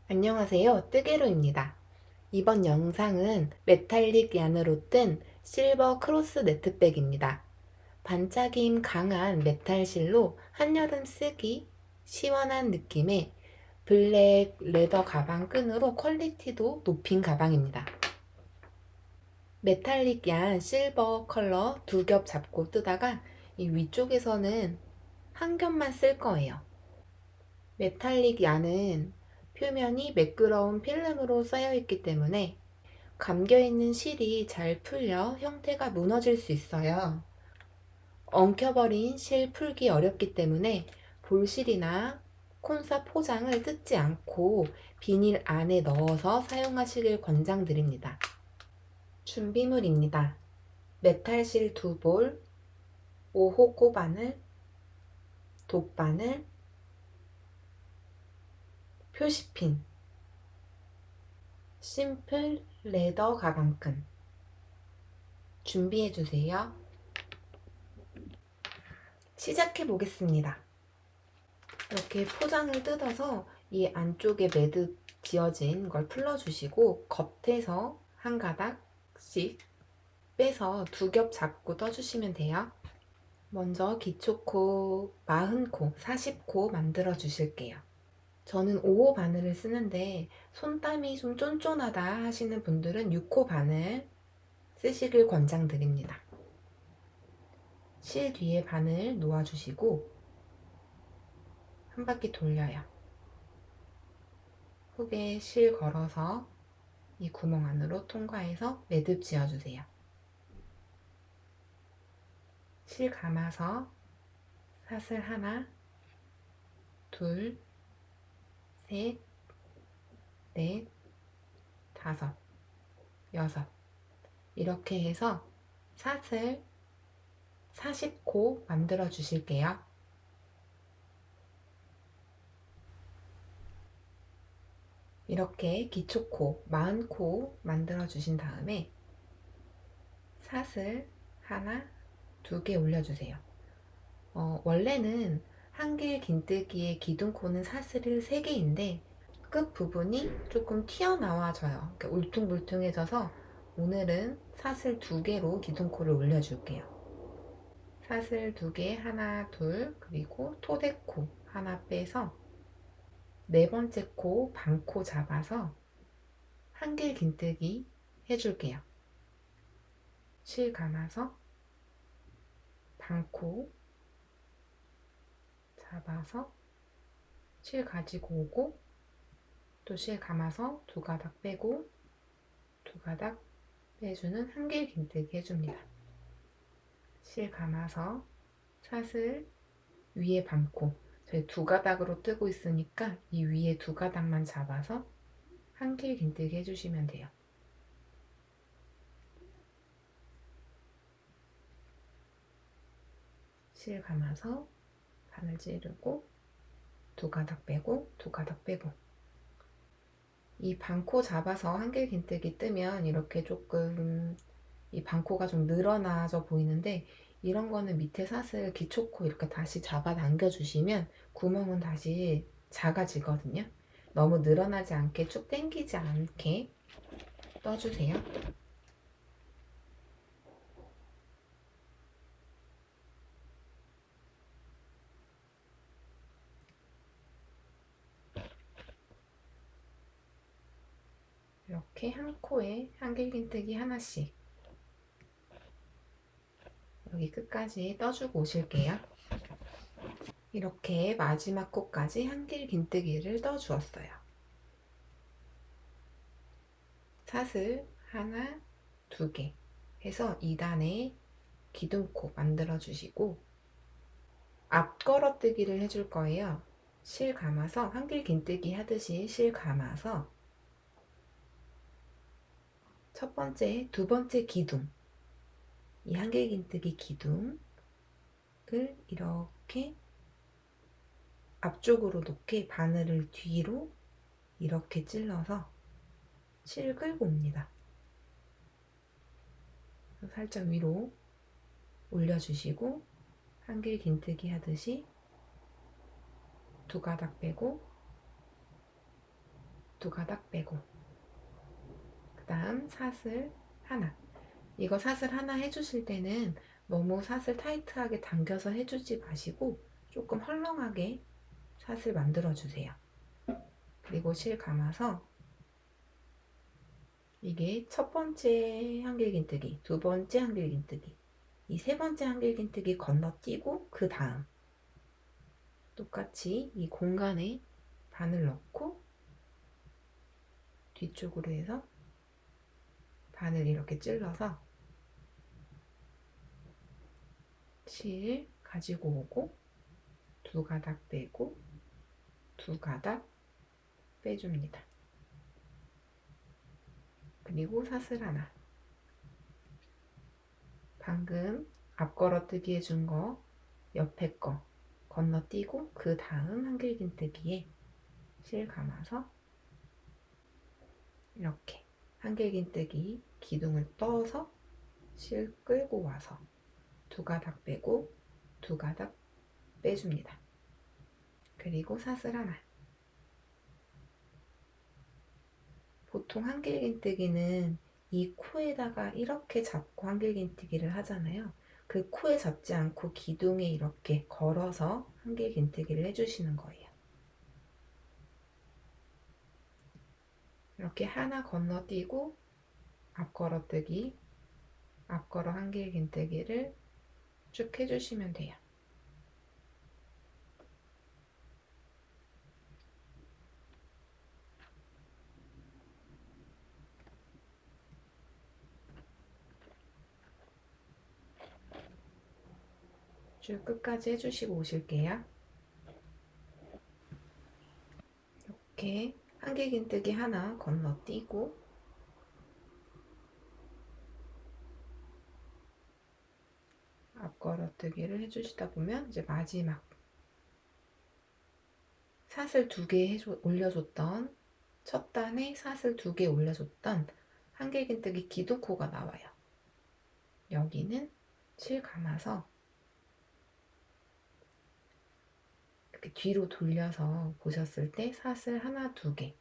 안녕하세요, 뜨개로입니다. 이번 영상은 메탈릭 얀으로 뜬 실버 크로스 네트백입니다. 반짝임 강한 메탈 실로 한여름 쓰기 시원한 느낌의 블랙 레더 가방 끈으로 퀄리티도 높인 가방입니다. 메탈릭 얀 실버 컬러 2겹 잡고 뜨다가 이 위쪽에서는 한 겹만 쓸 거예요. 메탈릭 얀은 표면이 매끄러운 필름으로 쌓여있기 때문에 감겨있는 실이 잘 풀려 형태가 무너질 수 있어요. 엉켜버린 실 풀기 어렵기 때문에 볼실이나 콘사 포장을 뜯지 않고 비닐 안에 넣어서 사용하시길 권장드립니다. 준비물입니다. 메탈실 2볼, 5호 꼽바늘, 돗바늘, 표시핀, 심플 레더 가방끈 준비해주세요. 시작해 보겠습니다. 이렇게 포장을 뜯어서 이 안쪽에 매듭 지어진 걸 풀러주시고 겉에서 한 가닥씩 빼서 2겹 잡고 떠주시면 돼요. 먼저 기초코 40코, 40코 만들어 주실게요. 저는 5호 바늘을 쓰는데 손땀이 좀 쫀쫀하다 하시는 분들은 6호 바늘 쓰시길 권장드립니다. 실 뒤에 바늘 놓아주시고 한 바퀴 돌려요. 후에 실 걸어서 이 구멍 안으로 통과해서 매듭 지어주세요. 실 감아서 사슬 하나, 둘, 셋, 넷, 다섯, 여섯 이렇게 해서 사슬 40코 만들어 주실게요. 이렇게 기초코 40코 만들어 주신 다음에 사슬 하나, 2개 올려주세요. 원래는 한길 긴뜨기의 기둥코는 사슬을 3개인데 끝 부분이 조금 튀어나와져요. 울퉁불퉁해져서 오늘은 사슬 2개로 기둥코를 올려줄게요. 사슬 2개, 하나, 둘, 그리고 토대코 하나 빼서 4번째 코 반코 잡아서 한길 긴뜨기 해줄게요. 실 감아서 반코 잡아서 실 가지고 오고 또 실 감아서 2가닥 빼고 2가닥 빼주는 한길 긴뜨기 해줍니다. 실 감아서 사슬 위에 반코, 저희 2가닥으로 뜨고 있으니까 이 위에 2가닥만 잡아서 한길 긴뜨기 해주시면 돼요. 실 감아서 바늘 찌르고 2가닥 빼고 2가닥 빼고 이 반코 잡아서 한길 긴뜨기 뜨면 이렇게 조금 이 반코가 좀 늘어나져 보이는데 이런 거는 밑에 사슬 기초코 이렇게 다시 잡아 당겨 주시면 구멍은 다시 작아지거든요. 너무 늘어나지 않게 쭉 당기지 않게 떠주세요. 이렇게 한 코에 한길 긴뜨기 하나씩 여기 끝까지 떠주고 오실게요. 이렇게 마지막 코까지 한길 긴뜨기를 떠주었어요. 사슬 하나, 2개 해서 2단에 기둥코 만들어 주시고 앞걸어뜨기를 해줄 거예요. 실 감아서 한길 긴뜨기 하듯이 실 감아서 첫 번째, 두 번째 기둥, 이 한길 긴뜨기 기둥을 이렇게 앞쪽으로 놓게 바늘을 뒤로 이렇게 찔러서 실 끌고 옵니다. 살짝 위로 올려주시고 한길 긴뜨기 하듯이 두 가닥 빼고 두 가닥 빼고 그 다음 사슬 하나. 이거 사슬 하나 해주실 때는 너무 사슬 타이트하게 당겨서 해주지 마시고 조금 헐렁하게 사슬 만들어 주세요. 그리고 실 감아서 이게 첫 번째 한길 긴뜨기, 두 번째 한길 긴뜨기, 이 세 번째 한길 긴뜨기 건너뛰고 그 다음 똑같이 이 공간에 바늘 넣고 뒤쪽으로 해서 바늘 이렇게 찔러서 실 가지고 오고 두 가닥 빼고 두 가닥 빼줍니다. 그리고 사슬 하나. 방금 앞걸어뜨기 해준 거 옆에 거 건너뛰고 그 다음 한길긴뜨기에 실 감아서 이렇게 한길긴뜨기 기둥을 떠서 실 끌고 와서 두 가닥 빼고 두 가닥 빼줍니다. 그리고 사슬 하나. 보통 한길긴뜨기는 이 코에다가 이렇게 잡고 한길긴뜨기를 하잖아요. 그 코에 잡지 않고 기둥에 이렇게 걸어서 한길긴뜨기를 해주시는 거예요. 이렇게 하나 건너뛰고 앞걸어뜨기, 앞걸어 한길긴뜨기를 쭉 해주시면 돼요. 쭉 끝까지 해주시고 오실게요. 이렇게 한길긴뜨기 하나 건너뛰고 앞걸어뜨기를 해주시다 보면 이제 마지막 사슬 2개 올려줬던 첫 단에 사슬 2개 올려줬던 한길긴뜨기 기둥코가 나와요. 여기는 실 감아서 이렇게 뒤로 돌려서 보셨을 때 사슬 하나, 2개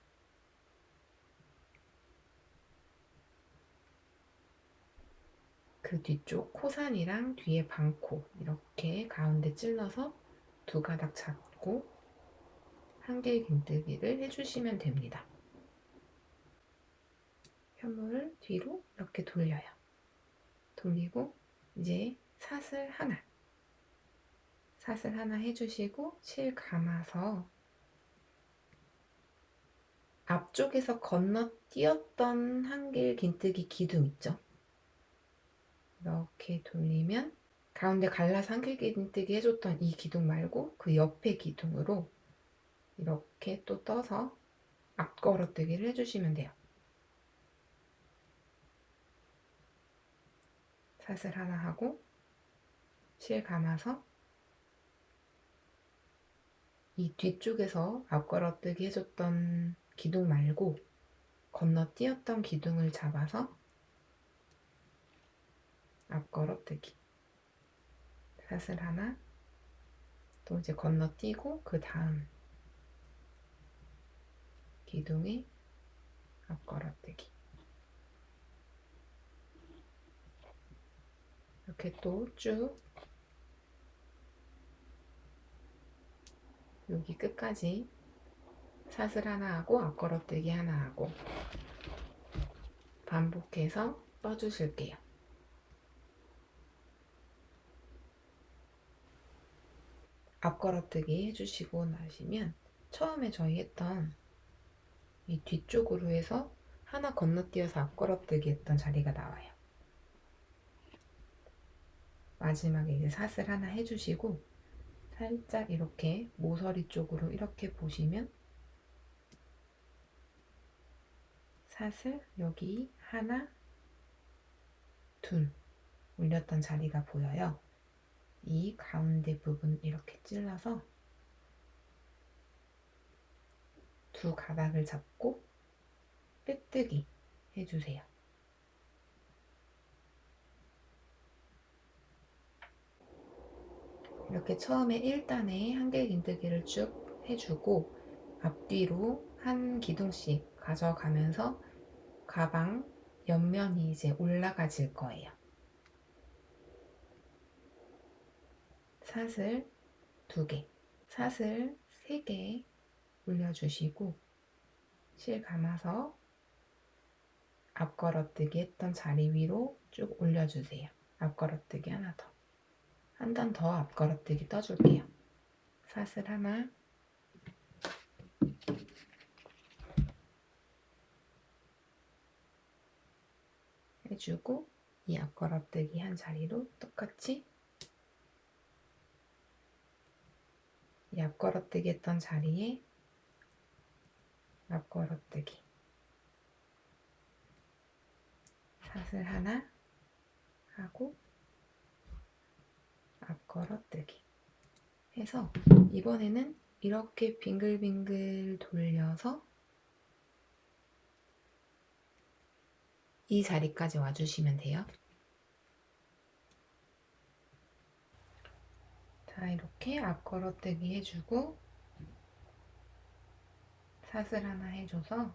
그 뒤쪽 코산이랑 뒤에 반코 이렇게 가운데 찔러서 두 가닥 잡고 한길긴뜨기를 해주시면 됩니다. 현물을 뒤로 이렇게 돌려요. 돌리고 이제 사슬 하나 해주시고 실 감아서 앞쪽에서 건너뛰었던 한길긴뜨기 기둥 있죠? 이렇게 돌리면 가운데 갈라서 한길긴뜨기 해줬던 이 기둥 말고 그 옆에 기둥으로 이렇게 또 떠서 앞걸어뜨기를 해주시면 돼요. 사슬 하나 하고 실 감아서 이 뒤쪽에서 앞걸어뜨기 해줬던 기둥 말고 건너뛰었던 기둥을 잡아서 앞걸어뜨기 사슬 하나 또 이제 건너뛰고 그 다음 기둥에 앞걸어뜨기 이렇게 또 쭉 여기 끝까지 사슬 하나 하고 앞걸어뜨기 하나 하고 반복해서 떠주실게요. 앞걸어뜨기 해주시고 나시면 처음에 저희 했던 이 뒤쪽으로 해서 하나 건너뛰어서 앞걸어뜨기 했던 자리가 나와요. 마지막에 이제 사슬 하나 해주시고 살짝 이렇게 모서리 쪽으로 이렇게 보시면 사슬 여기 하나, 둘 올렸던 자리가 보여요. 이 가운데 부분 이렇게 찔러서 두 가닥을 잡고 빼뜨기 해주세요. 이렇게 처음에 1단에 한길긴뜨기를 쭉 해주고 앞뒤로 한 기둥씩 가져가면서 가방 옆면이 이제 올라가질 거예요. 사슬 2개, 사슬 3개 올려주시고 실 감아서 앞걸어뜨기 했던 자리 위로 쭉 올려주세요. 앞걸어뜨기 하나 더. 한 단 더 앞걸어뜨기 떠줄게요. 사슬 하나, 해주고 이 앞걸어뜨기 한 자리로 똑같이 이 앞걸어뜨기 했던 자리에 앞걸어뜨기 사슬 하나 하고 앞걸어뜨기 해서 이번에는 이렇게 빙글빙글 돌려서 이 자리까지 와주시면 돼요. 자, 이렇게 앞걸어뜨기 해주고 사슬 하나 해줘서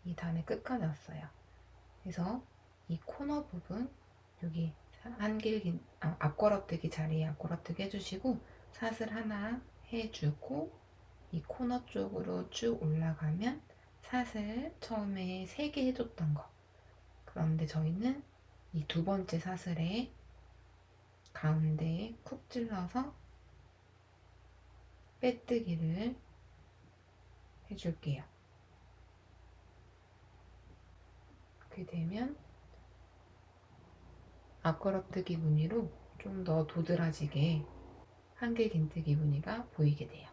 이 단의 끝까지 왔어요. 그래서 이 코너 부분 여기 한길 앞걸어뜨기 자리에 앞걸어뜨기 해주시고 사슬 하나 해주고 이 코너 쪽으로 쭉 올라가면 사슬 처음에 3개 해줬던 거, 그런데 저희는 이 두 번째 사슬에 가운데에 쿡 찔러서 빼뜨기를 해줄게요. 그렇게 되면 앞걸어뜨기 무늬로 좀 더 도드라지게 한길긴뜨기 무늬가 보이게 돼요.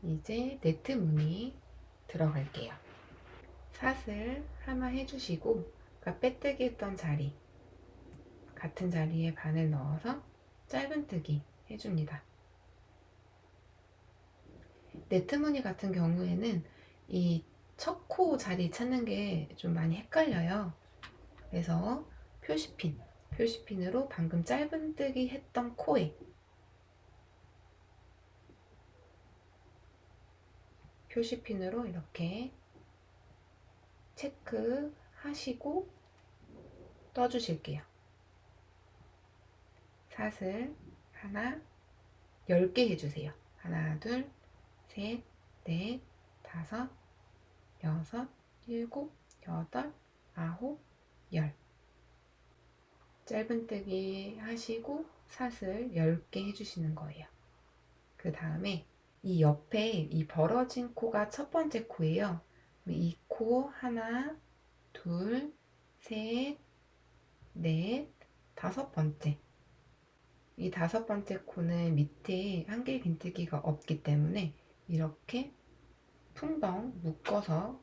이제 네트 무늬 들어갈게요. 사슬 하나 해주시고 아까 빼뜨기 했던 자리 같은 자리에 바늘 넣어서 짧은뜨기 해줍니다. 네트 무늬 같은 경우에는 이 첫 코 자리 찾는 게 좀 많이 헷갈려요. 그래서 표시핀으로 방금 짧은뜨기 했던 코에 표시핀으로 이렇게 체크 하시고 떠주실게요. 사슬 하나 10개 해주세요. 하나, 둘, 셋, 넷, 다섯, 여섯, 일곱, 여덟, 아홉, 열. 짧은뜨기 하시고 사슬 10개 해주시는 거예요. 그 다음에 이 옆에 이 벌어진 코가 첫 번째 코예요. 이 코 하나, 둘, 셋, 넷, 다섯 번째. 이 다섯 번째 코는 밑에 한길긴뜨기가 없기 때문에 이렇게 풍덩 묶어서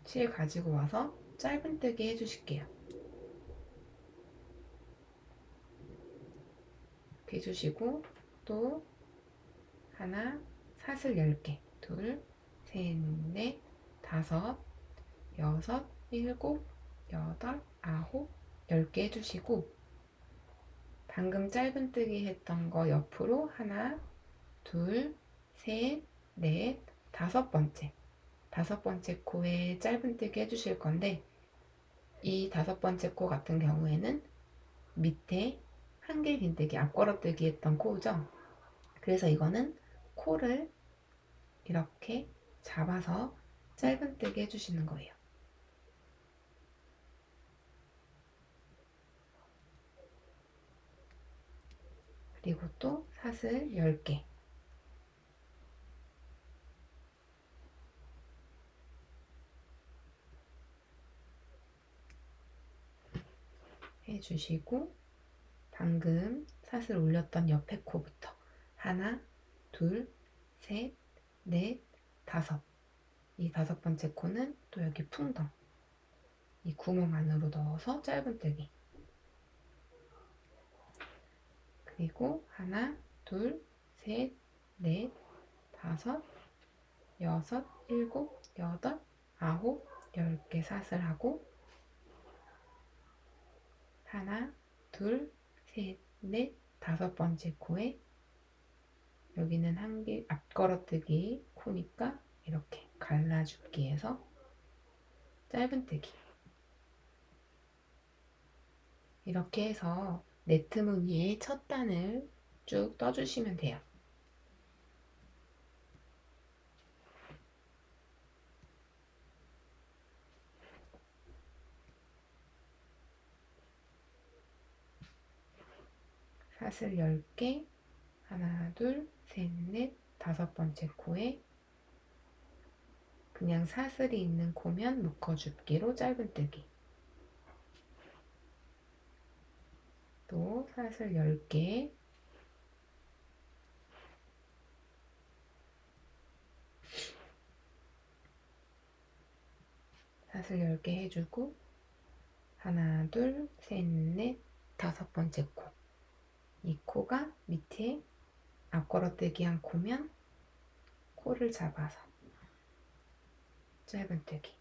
실 가지고 와서 짧은뜨기 해주실게요. 이렇게 해주시고 또 하나, 사슬 10개, 둘, 셋, 넷, 다섯, 여섯, 일곱, 여덟, 아홉, 10개 해주시고 방금 짧은뜨기 했던 거 옆으로 하나, 둘, 셋, 넷, 다섯 번째 코에 짧은뜨기 해주실 건데 이 다섯 번째 코 같은 경우에는 밑에 한길긴뜨기 앞걸어뜨기 했던 코죠. 그래서 이거는 코를 이렇게 잡아서 짧은뜨기 해주시는 거예요. 그리고 또 사슬 10개 해주시고 방금 사슬 올렸던 옆에 코부터 하나, 둘, 셋, 넷, 다섯. 이 5번째 코는 또 여기 풍덩, 이 구멍 안으로 넣어서 짧은뜨기. 그리고 하나, 둘, 셋, 넷, 다섯, 여섯, 일곱, 여덟, 아홉, 10개 사슬하고 하나, 둘, 셋, 넷, 5번째 코에 여기는 한 개 앞걸어뜨기 코니까 이렇게 갈라주기 해서 짧은뜨기. 이렇게 해서 네트 무늬의 첫 단을 쭉 떠주시면 돼요. 사슬 10개, 하나, 둘, 셋, 넷, 5번째 코에 그냥 사슬이 있는 코면 묶어줍기로 짧은뜨기. 또 사슬 10개, 사슬 10개 해주고 하나, 둘, 셋, 넷, 5번째 코. 이 코가 밑에 앞걸어뜨기 한 코면 코를 잡아서 짧은뜨기.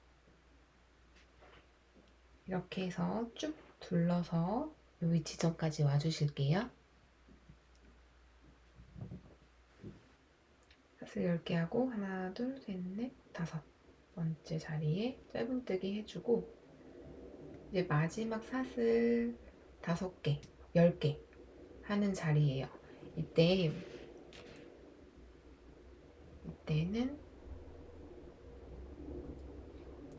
이렇게 해서 쭉 둘러서 여기 지점까지 와주실게요. 사슬 10개 하고 하나, 둘, 셋, 넷, 5번째 자리에 짧은뜨기 해주고 이제 마지막 사슬 5개, 10개 하는 자리예요. 이때는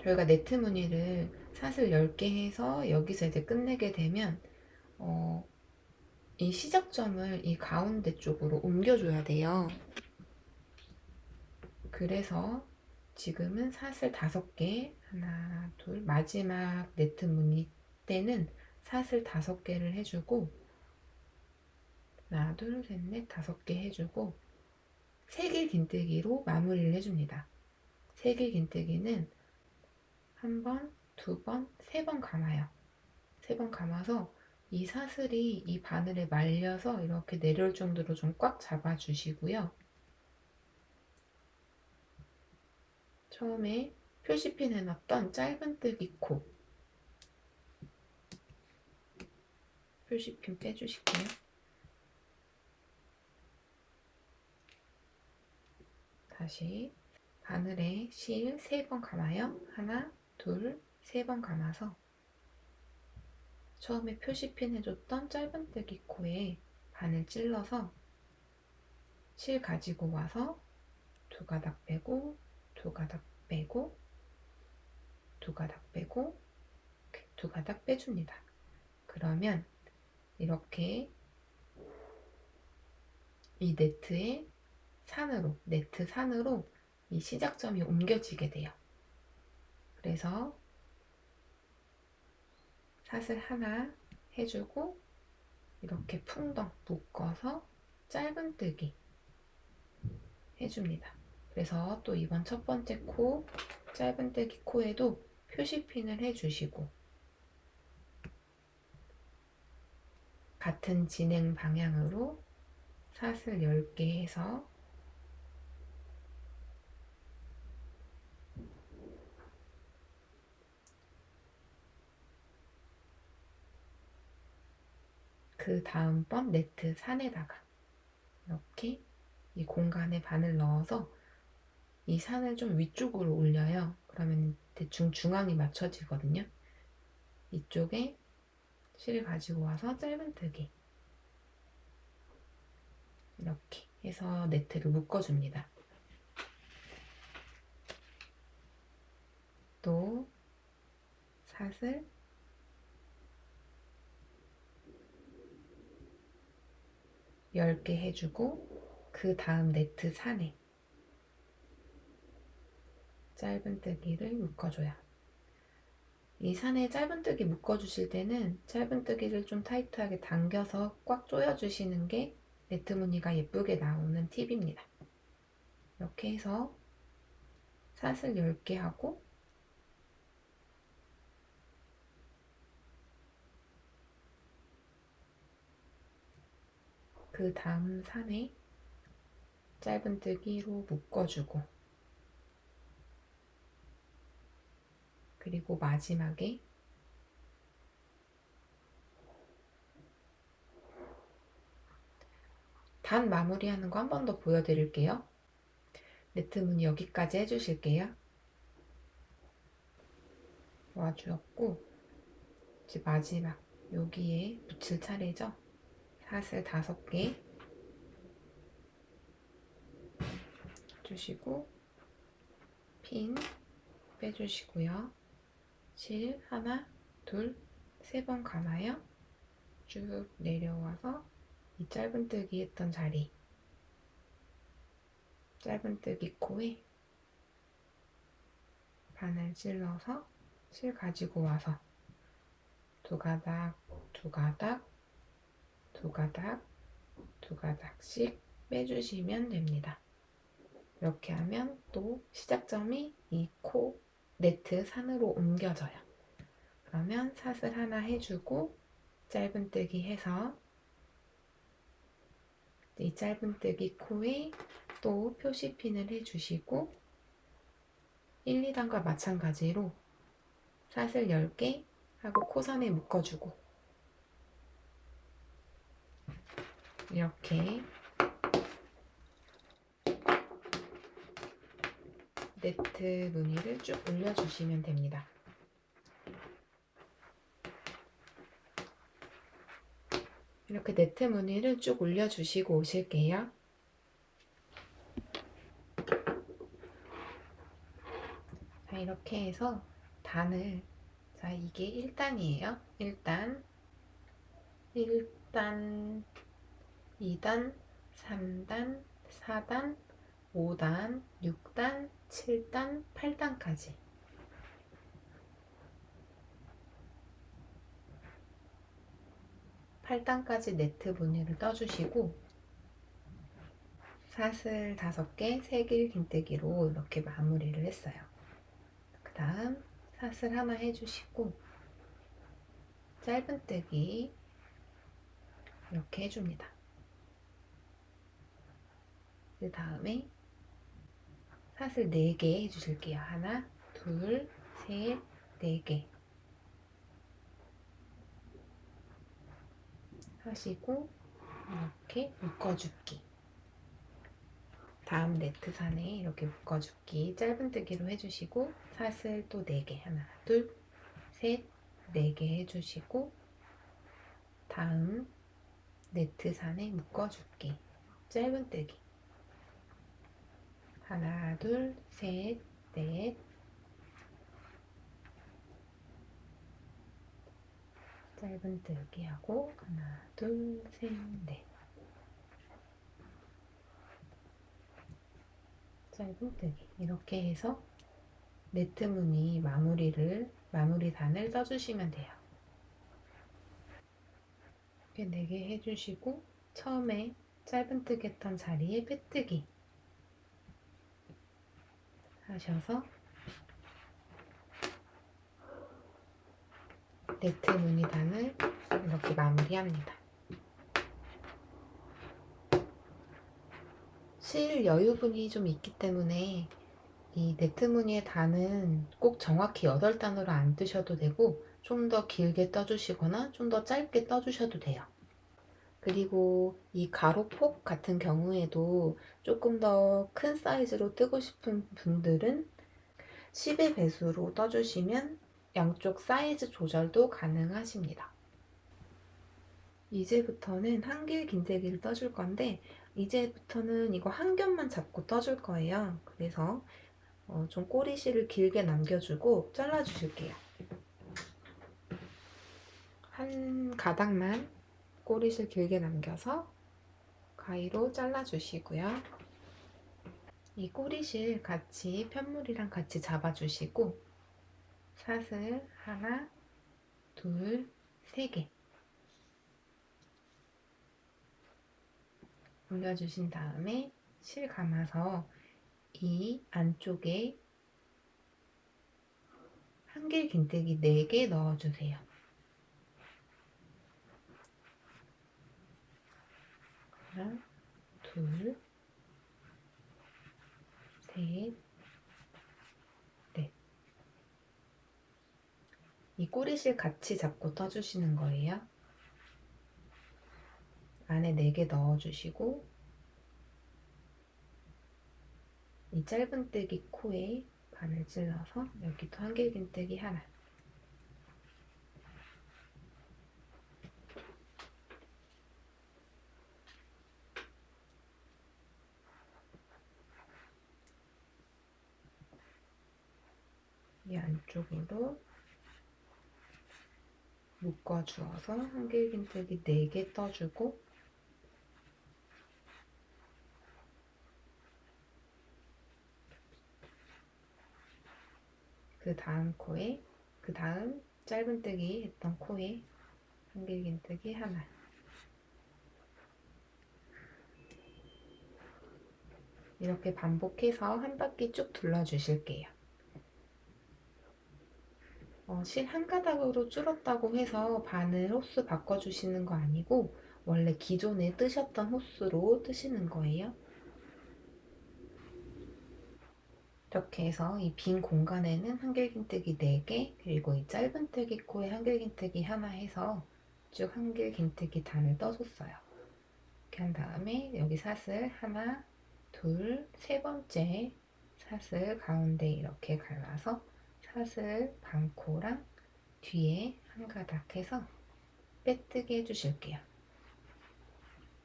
저희가 네트 무늬를 사슬 10개 해서 여기서 이제 끝내게 되면 이 시작점을 이 가운데 쪽으로 옮겨줘야 돼요. 그래서 지금은 사슬 5개, 하나, 둘, 마지막 네트 무늬 때는 사슬 5개를 해주고 하나, 둘, 셋, 넷, 5개 해주고 세길 긴뜨기로 마무리를 해줍니다. 세길 긴뜨기는 한 번, 두 번, 3번 감아요. 3번 감아서 이 사슬이 이 바늘에 말려서 이렇게 내려올 정도로 좀 꽉 잡아주시고요. 처음에 표시핀 해놨던 짧은뜨기 코 표시핀 빼주실게요. 다시 바늘에 실 3번 감아요. 하나, 둘, 3번 감아서 처음에 표시핀 해줬던 짧은뜨기 코에 바늘 찔러서 실 가지고 와서 2가닥 빼고 2가닥 빼고 2가닥 빼고 2가닥 빼줍니다. 그러면 이렇게 이 네트 산으로 이 시작점이 옮겨지게 돼요. 그래서 사슬 하나 해주고 이렇게 풍덩 묶어서 짧은뜨기 해줍니다. 그래서 또 이번 첫 번째 코 짧은뜨기 코에도 표시핀을 해주시고 같은 진행 방향으로 사슬 10개 해서 그 다음번 네트 산에다가 이렇게 이 공간에 바늘 넣어서 이 산을 좀 위쪽으로 올려요. 그러면 대충 중앙이 맞춰지거든요. 이쪽에 실 가지고 와서 짧은뜨기 이렇게 해서 네트를 묶어줍니다. 또 사슬 10개 해주고 그 다음 네트 산에 짧은뜨기를 묶어줘요. 이 산에 짧은뜨기 묶어주실 때는 짧은뜨기를 좀 타이트하게 당겨서 꽉 조여주시는 게 네트 무늬가 예쁘게 나오는 팁입니다. 이렇게 해서 사슬 10개 하고 그 다음 산에 짧은뜨기로 묶어주고 그리고 마지막에 단 마무리하는 거 한 번 더 보여드릴게요. 네트 무늬 여기까지 해주실게요. 와주었고 이제 마지막 여기에 붙일 차례죠. 사슬 5개 주시고 핀 빼주시고요. 실 하나, 둘, 3번 감아요. 쭉 내려와서 이 짧은뜨기 했던 자리 짧은뜨기 코에 바늘 찔러서 실 가지고 와서 두 가닥, 두 가닥, 두 가닥, 두 가닥씩 빼주시면 됩니다. 이렇게 하면 또 시작점이 이 코 네트 산으로 옮겨져요. 그러면 사슬 하나 해주고 짧은뜨기 해서 이 짧은뜨기 코에 또 표시핀을 해주시고 1, 2단과 마찬가지로 사슬 10개 하고 코선에 묶어주고 이렇게 네트 무늬를 쭉 올려주시면 됩니다. 이렇게 네트 무늬를 쭉 올려주시고 오실게요. 자, 이렇게 해서 단을 자, 이게 1단이에요. 1단, 1단, 2단, 3단, 4단, 5단, 6단, 7단, 8단까지 8단까지 네트 무늬를 떠주시고 사슬 5개, 세길 긴뜨기로 이렇게 마무리를 했어요. 그 다음 사슬 하나 해주시고 짧은뜨기 이렇게 해줍니다. 그 다음에 사슬 4개 해주실게요. 하나, 둘, 셋, 4개 하시고 이렇게 묶어주기. 다음 네트 산에 이렇게 묶어주기 짧은뜨기로 해주시고 사슬 또 4개 하나, 둘, 셋, 4개 해주시고 다음 네트 산에 묶어주기 짧은뜨기 하나, 둘, 셋, 넷 짧은뜨기 하고 하나, 둘, 셋, 넷 짧은뜨기 이렇게 해서 네트 무늬 마무리 단을 떠주시면 돼요. 이렇게 4개 해주시고 처음에 짧은뜨기 했던 자리에 빼뜨기 하셔서 네트 무늬 단을 이렇게 마무리합니다. 실 여유분이 좀 있기 때문에 이 네트 무늬의 단은 꼭 정확히 8단으로 안 뜨셔도 되고 좀 더 길게 떠주시거나 좀 더 짧게 떠주셔도 돼요. 그리고 이 가로폭 같은 경우에도 조금 더 큰 사이즈로 뜨고 싶은 분들은 10의 배수로 떠주시면 양쪽 사이즈 조절도 가능하십니다. 이제부터는 한길 긴뜨기를 떠줄 건데 이제부터는 이거 한 겹만 잡고 떠줄 거예요. 그래서 좀 꼬리실을 길게 남겨주고 잘라주실게요. 한 가닥만 꼬리실 길게 남겨서 가위로 잘라주시고요. 이 꼬리실 같이 편물이랑 같이 잡아주시고 사슬 하나, 둘, 세 개 올려주신 다음에 실 감아서 이 안쪽에 한길긴뜨기 4개 넣어주세요. 하나, 둘, 셋, 넷. 이 꼬리실 같이 잡고 떠주시는 거예요. 안에 4개 넣어주시고 이 짧은뜨기 코에 바늘 찔러서 여기도 한길긴뜨기 하나. 이 안쪽으로 묶어주어서 한길긴뜨기 4개 떠주고 그 다음 코에, 그 다음 짧은뜨기 했던 코에 한길긴뜨기 하나. 이렇게 반복해서 한 바퀴 쭉 둘러주실게요. 실 한 가닥으로 줄었다고 해서 바늘 호수 바꿔주시는 거 아니고 원래 기존에 뜨셨던 호수로 뜨시는 거예요. 이렇게 해서 이 빈 공간에는 한길긴뜨기 4개 그리고 이 짧은뜨기 코에 한길긴뜨기 하나 해서 쭉 한길긴뜨기 단을 떠줬어요. 이렇게 한 다음에 여기 사슬 하나, 둘, 세 번째 사슬 가운데 이렇게 갈라서 사슬 반코랑 뒤에 한 가닥 해서 빼뜨기 해주실게요.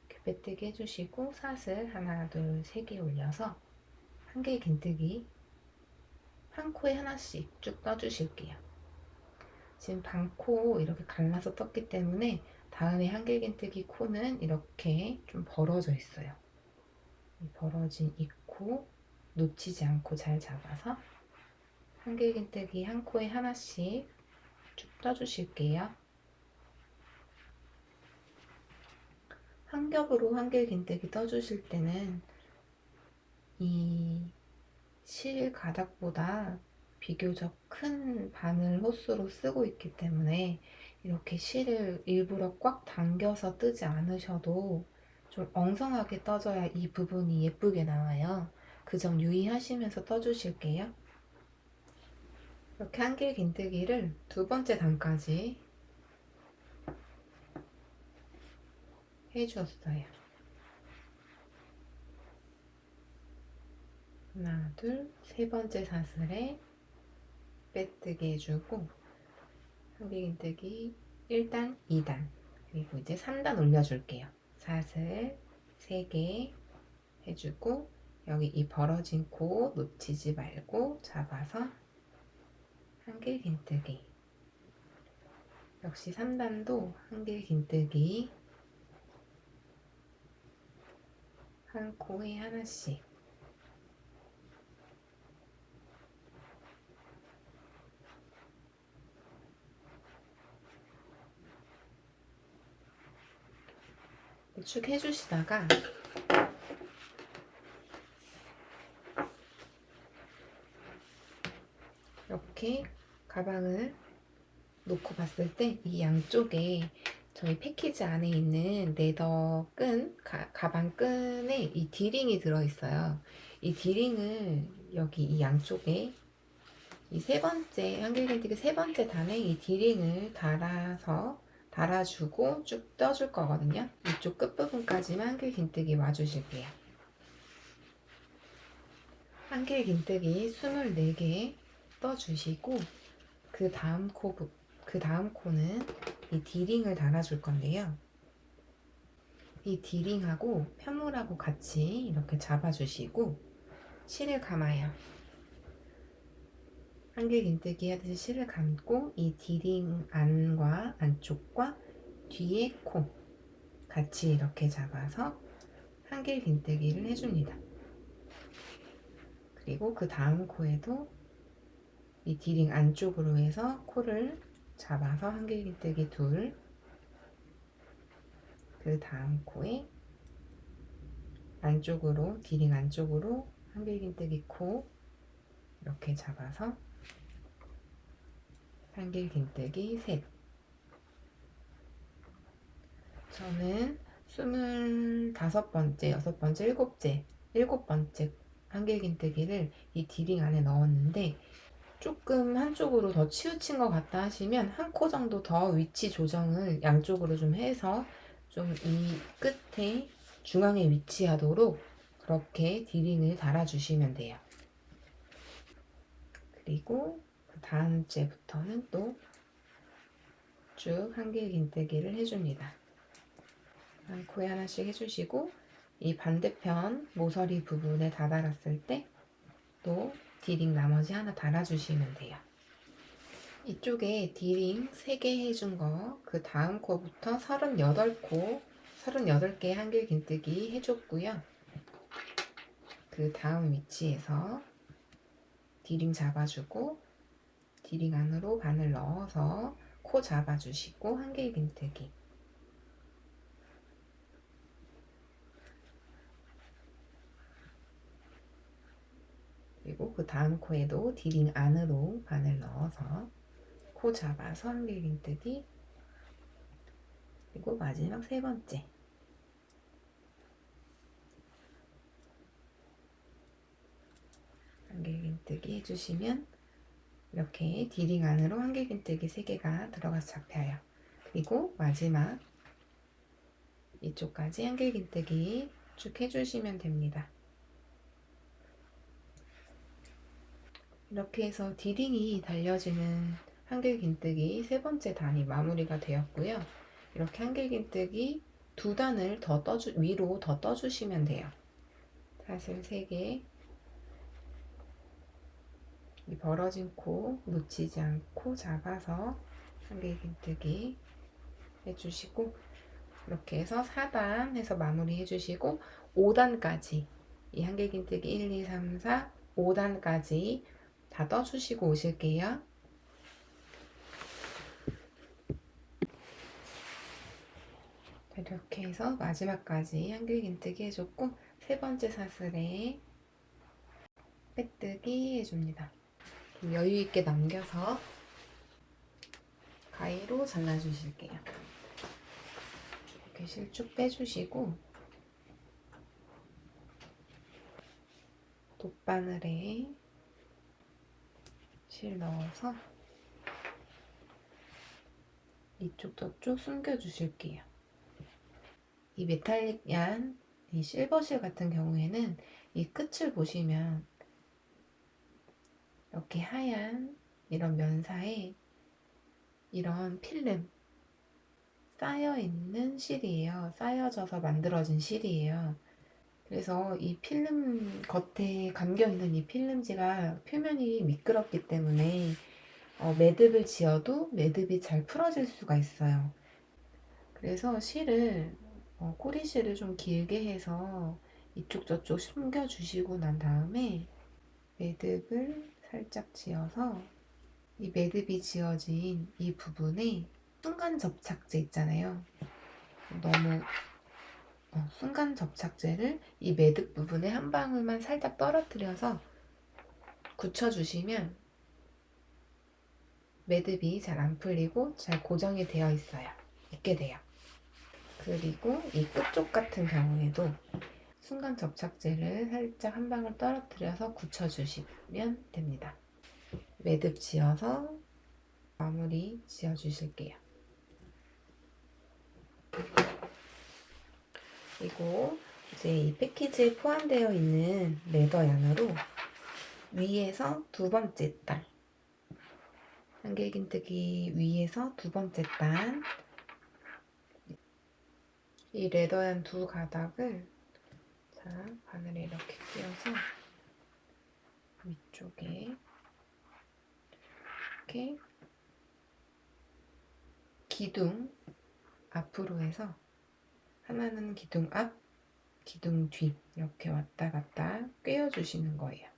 이렇게 빼뜨기 해주시고 사슬 하나, 둘, 세 개 올려서 한길긴뜨기 한 코에 하나씩 쭉 떠주실게요. 지금 반코 이렇게 갈라서 떴기 때문에 다음에 한길긴뜨기 코는 이렇게 좀 벌어져 있어요. 벌어진 이 코 놓치지 않고 잘 잡아서 한길긴뜨기 한 코에 하나씩 쭉 떠주실게요. 한 겹으로 한길긴뜨기 떠주실 때는 이 실 가닥보다 비교적 큰 바늘 호수로 쓰고 있기 때문에 이렇게 실을 일부러 꽉 당겨서 뜨지 않으셔도 좀 엉성하게 떠줘야 이 부분이 예쁘게 나와요. 그 점 유의하시면서 떠주실게요. 이렇게 한길긴뜨기를 2번째 단까지 해주었어요. 하나, 둘, 세 번째 사슬에 빼뜨기 해주고 한길긴뜨기 1단, 2단 그리고 이제 3단 올려줄게요. 사슬 3개 해주고 여기 이 벌어진 코 놓치지 말고 잡아서 한길긴뜨기 역시 3단도 한길긴뜨기 한 코에 하나씩 쭉 해주시다가 이렇게 가방을 놓고 봤을 때 이 양쪽에 저희 패키지 안에 있는 레더 끈, 가방 끈에 이 디링이 들어있어요. 이 디링을 여기 이 양쪽에 이 세 번째, 한길긴뜨기 세 번째 단에 이 디링을 달아주고 쭉 떠줄 거거든요. 이쪽 끝부분까지만 한길긴뜨기 와주실게요. 한길긴뜨기 24개 떠주시고 그 다음 코는 이 디링을 달아줄 건데요. 이 디링하고 편물하고 같이 이렇게 잡아주시고 실을 감아요. 한길긴뜨기 하듯이 실을 감고 이 디링 안과 안쪽과 뒤에 코 같이 이렇게 잡아서 한길긴뜨기를 해줍니다. 그리고 그 다음 코에도 이 디링 안쪽으로 해서 코를 잡아서 한길긴뜨기 둘, 그 다음 코에 안쪽으로, 디링 안쪽으로 한길긴뜨기 코 이렇게 잡아서 한길긴뜨기 셋. 저는 25번째, 6번째, 7번째 한길긴뜨기를 이 디링 안에 넣었는데 조금 한쪽으로 더 치우친 것 같다 하시면 한 코 정도 더 위치 조정을 양쪽으로 좀 해서 좀 이 끝에 중앙에 위치하도록 그렇게 디링을 달아주시면 돼요. 그리고 그 다음 째부터는 또 쭉 한길긴뜨기를 해줍니다. 한 코에 하나씩 해주시고 이 반대편 모서리 부분에 다 달았을 때 또 디링 나머지 하나 달아주시면 돼요. 이쪽에 디링 3개 해준 거 그 다음 코부터 38코 38개 한길긴뜨기 해줬고요. 그 다음 위치에서 디링 잡아주고 디링 안으로 바늘 넣어서 코 잡아주시고 한길긴뜨기. 그리고 그 다음 코에도 디링 안으로 바늘 넣어서 코 잡아서 한길긴뜨기. 그리고 마지막 3번째 한길긴뜨기 해주시면 이렇게 디링 안으로 한길긴뜨기 3개가 들어가서 잡혀요. 그리고 마지막 이쪽까지 한길긴뜨기 쭉 해주시면 됩니다. 이렇게 해서 디링이 달려지는 한길긴뜨기 3번째 단이 마무리가 되었고요. 이렇게 한길긴뜨기 2단을 더 위로 더 떠주시면 돼요. 사슬 3개, 이 벌어진 코 놓치지 않고 잡아서 한길긴뜨기 해주시고 이렇게 해서 4단 해서 마무리 해주시고 5단까지 이 한길긴뜨기 1, 2, 3, 4, 5단까지 다 떠주시고 오실게요. 이렇게 해서 마지막까지 한길긴뜨기 해줬고 3번째 사슬에 빼뜨기 해줍니다. 여유있게 남겨서 가위로 잘라주실게요. 이렇게 실 쭉 빼주시고 돗바늘에 실 넣어서 이쪽 저쪽 숨겨주실게요. 이 메탈릭한 이 실버실 같은 경우에는 이 끝을 보시면 이렇게 하얀 이런 면사에 이런 필름 쌓여있는 실이에요. 쌓여져서 만들어진 실이에요. 그래서 이 필름 겉에 감겨있는 이 필름지가 표면이 미끄럽기 때문에 매듭을 지어도 매듭이 잘 풀어질 수가 있어요. 그래서 실을 꼬리실을 좀 길게 해서 이쪽 저쪽 숨겨주시고 난 다음에 매듭을 살짝 지어서 이 매듭이 지어진 이 부분에 순간 접착제 있잖아요. 너무 순간 접착제를 이 매듭 부분에 한 방울만 살짝 떨어뜨려서 굳혀주시면 매듭이 잘 안 풀리고 잘 고정이 되어 있게 돼요. 그리고 이 끝쪽 같은 경우에도 순간 접착제를 살짝 한 방울 떨어뜨려서 굳혀주시면 됩니다. 매듭 지어서 마무리 지어주실게요. 그리고 이제 이 패키지에 포함되어 있는 레더 양으로 위에서 2번째 단 한길긴뜨기 위에서 2번째 단 이 레더얀 2가닥을 자 바늘에 이렇게 끼워서 위쪽에 이렇게 기둥 앞으로 해서 하나는 기둥 앞, 기둥 뒤 이렇게 왔다 갔다 꿰어주시는 거예요.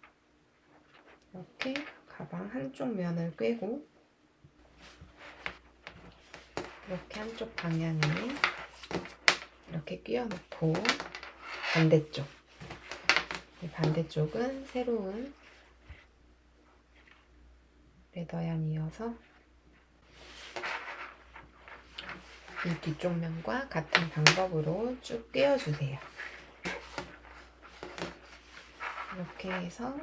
이렇게 가방 한쪽 면을 꿰고 이렇게 한쪽 방향에 이렇게 끼워놓고 반대쪽, 반대쪽은 새로운 레더얀 이어서 이 뒤쪽 면과 같은 방법으로 쭉 끼워주세요. 이렇게 해서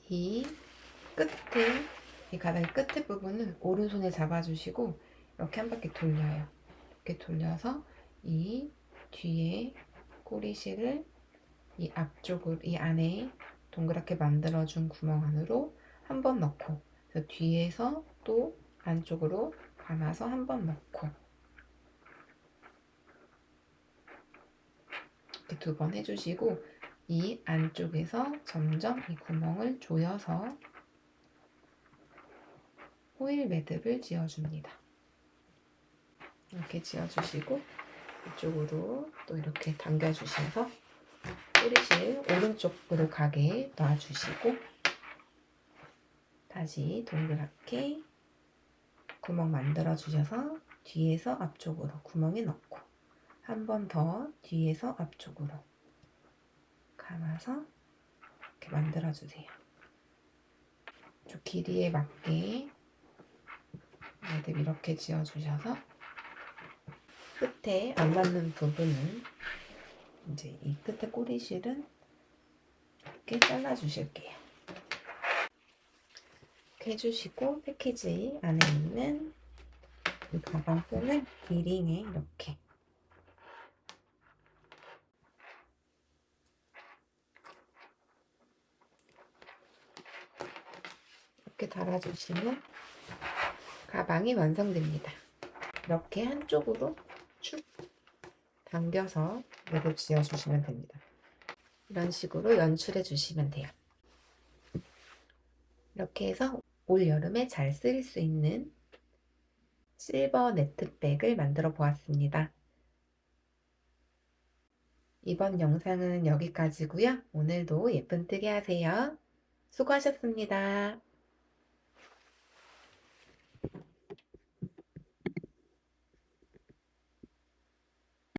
이 끝에, 이 가닥의 끝에 부분은 오른손에 잡아주시고 이렇게 한 바퀴 돌려요. 이렇게 돌려서 이 뒤에 꼬리실을 이 앞쪽으로, 이 안에 동그랗게 만들어준 구멍 안으로 한 번 넣고, 그래서 뒤에서 또 안쪽으로 감아서 한 번 넣고, 이렇게 2번 해주시고, 이 안쪽에서 점점 이 구멍을 조여서 호일 매듭을 지어줍니다. 이렇게 지어주시고 이쪽으로 또 이렇게 당겨주셔서 꼬리실 오른쪽으로 가게 놔주시고, 다시 동그랗게 구멍 만들어 주셔서 뒤에서 앞쪽으로 구멍에 넣고, 한 번 더 뒤에서 앞쪽으로 감아서 이렇게 만들어 주세요. 저 길이에 맞게 매듭 이렇게 지어 주셔서 끝에 안 맞는 부분은 이제 이 끝에 꼬리실은 이렇게 잘라 주실게요. 이렇게 해주시고, 패키지 안에 있는 이 가방 끈을 D링에 이렇게 달아주시면 가방이 완성됩니다. 이렇게 한쪽으로 축 당겨서 매듭 지어주시면 됩니다. 이런 식으로 연출해 주시면 돼요. 이렇게 해서 올 여름에 잘 쓰일 수 있는 실버 네트백을 만들어 보았습니다. 이번 영상은 여기까지고요. 오늘도 예쁜 뜨개 하세요. 수고하셨습니다.